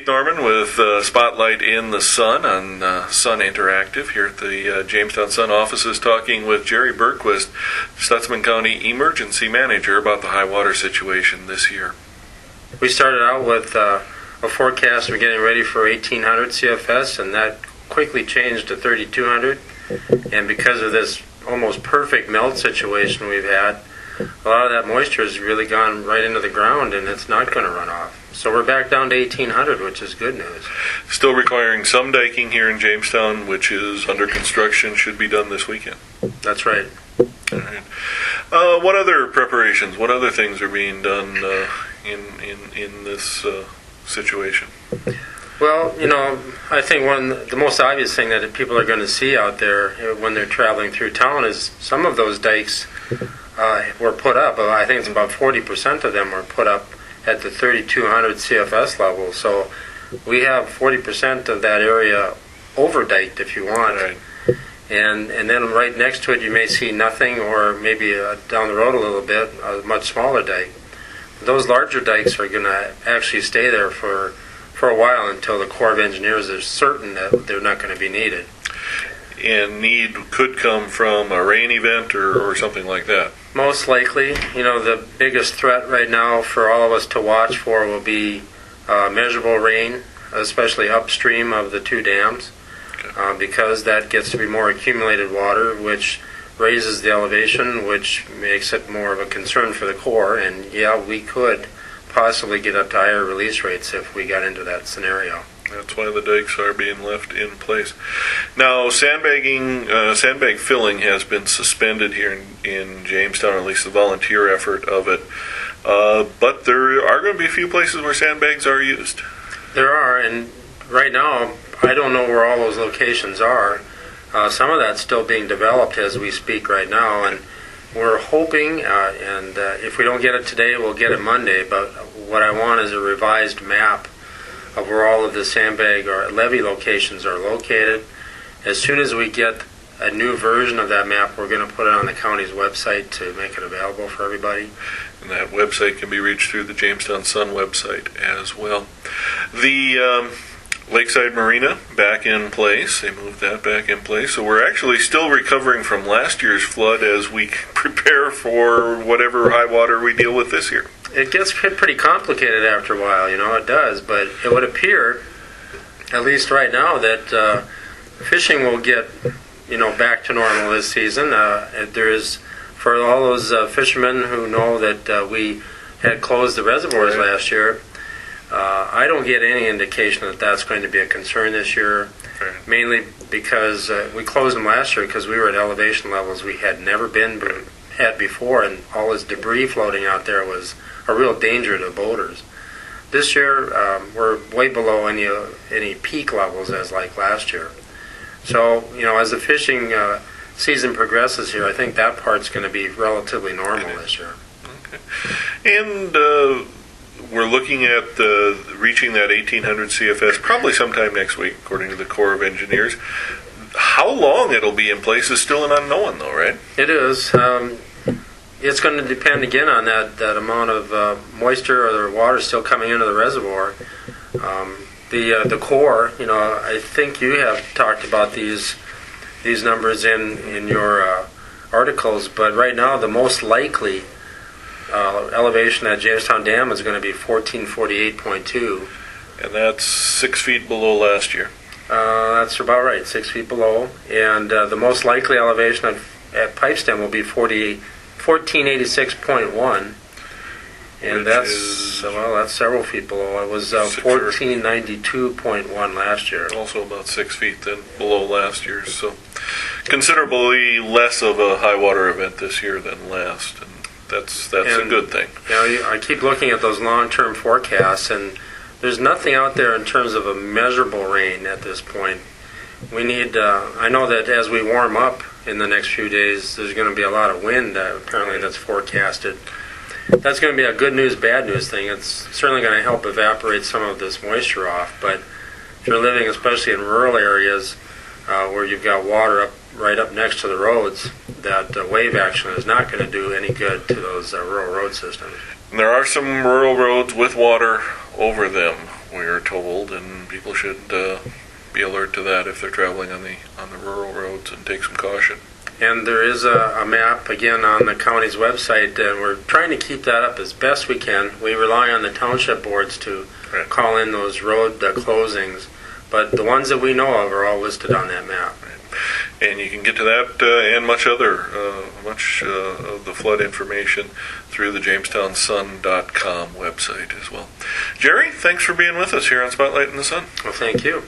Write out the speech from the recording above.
Keith Norman with Spotlight in the Sun on Sun Interactive here at the Jamestown Sun offices, talking with Jerry Bergquist, Stutsman County Emergency Manager, about the high water situation this year. We started out with a forecast of getting ready for 1,800 CFS, and that quickly changed to 3,200. And because of this almost perfect melt situation we've had, a lot of that moisture has really gone right into the ground, and it's not going to run off. So we're back down to 1,800, which is good news. Still requiring some diking here in Jamestown, which is under construction, should be done this weekend. That's right. All right. What other preparations, what other things are being done in this situation? Well, I think the most obvious thing that people are going to see out there when they're traveling through town is some of those dikes were put up. I think it's about 40% of them were put up at the 3,200 CFS level. So we have 40% of that area over-diked, if you want. Right. And then right next to it you may see nothing, or maybe down the road a little bit, a much smaller dike. Those larger dikes are going to actually stay there for a while until the Corps of Engineers is certain that they're not going to be needed. And need could come from a rain event or something like that. Most likely. The biggest threat right now for all of us to watch for will be measurable rain, especially upstream of the two dams, because that gets to be more accumulated water, which raises the elevation, which makes it more of a concern for the Corps. And we could possibly get up to higher release rates if we got into that scenario. That's why the dikes are being left in place. Now, sandbag filling has been suspended here in Jamestown, or at least the volunteer effort of it. But there are going to be a few places where sandbags are used. There are, and right now, I don't know where all those locations are. Some of that's still being developed as we speak right now, and we're hoping, and if we don't get it today, we'll get it Monday, but what I want is a revised map of where all of the sandbag or levee locations are located. As soon as we get a new version of that map, we're going to put it on the county's website to make it available for everybody. And that website can be reached through the Jamestown Sun website as well. The Lakeside Marina back in place. They moved that back in place. So we're actually still recovering from last year's flood as we prepare for whatever high water we deal with this year. It gets pretty complicated after a while, it does. But it would appear, at least right now, that fishing will get, back to normal this season. There is, for all those fishermen who know that we had closed the reservoirs last year, I don't get any indication that that's going to be a concern this year, mainly because we closed them last year because we were at elevation levels we had never had before, and all this debris floating out there was a real danger to boaters. This year, we're way below any peak levels as like last year. So, as the fishing season progresses here, I think that part's going to be relatively normal this year. Okay. And we're looking at reaching that 1,800 CFS probably sometime next week, according to the Corps of Engineers. How long it'll be in place is still an unknown, though, right? It is. It's going to depend again on that amount of moisture or the water still coming into the reservoir. The Corps, I think you have talked about these numbers in your articles, but right now the most likely elevation at Jamestown Dam is going to be 1448.2. And that's 6 feet below last year. That's about right, 6 feet below. And the most likely elevation at Pipestem will be 1486.1. And that's several feet below. It was 1492.1 last year. Also about 6 feet then below last year's. So considerably less of a high water event this year than last. And that's a good thing. I keep looking at those long-term forecasts, and there's nothing out there in terms of a measurable rain at this point. We need, I know that as we warm up in the next few days, there's going to be a lot of wind apparently that's forecasted. That's going to be a good news, bad news thing. It's certainly going to help evaporate some of this moisture off, but if you're living especially in rural areas where you've got water right up next to the roads, that wave action is not going to do any good to those rural road systems. And there are some rural roads with water over them. we are told, and people should be alert to that if they're traveling on the rural roads and take some caution. And there is a map, again, on the county's website, and we're trying to keep that up as best we can. We rely on the township boards to Right. call in those road closings, but the ones that we know of are all listed on that map. And you can get to that and much of the flood information through the JamestownSun.com website as well. Jerry, thanks for being with us here on Spotlight in the Sun. Well, thank you.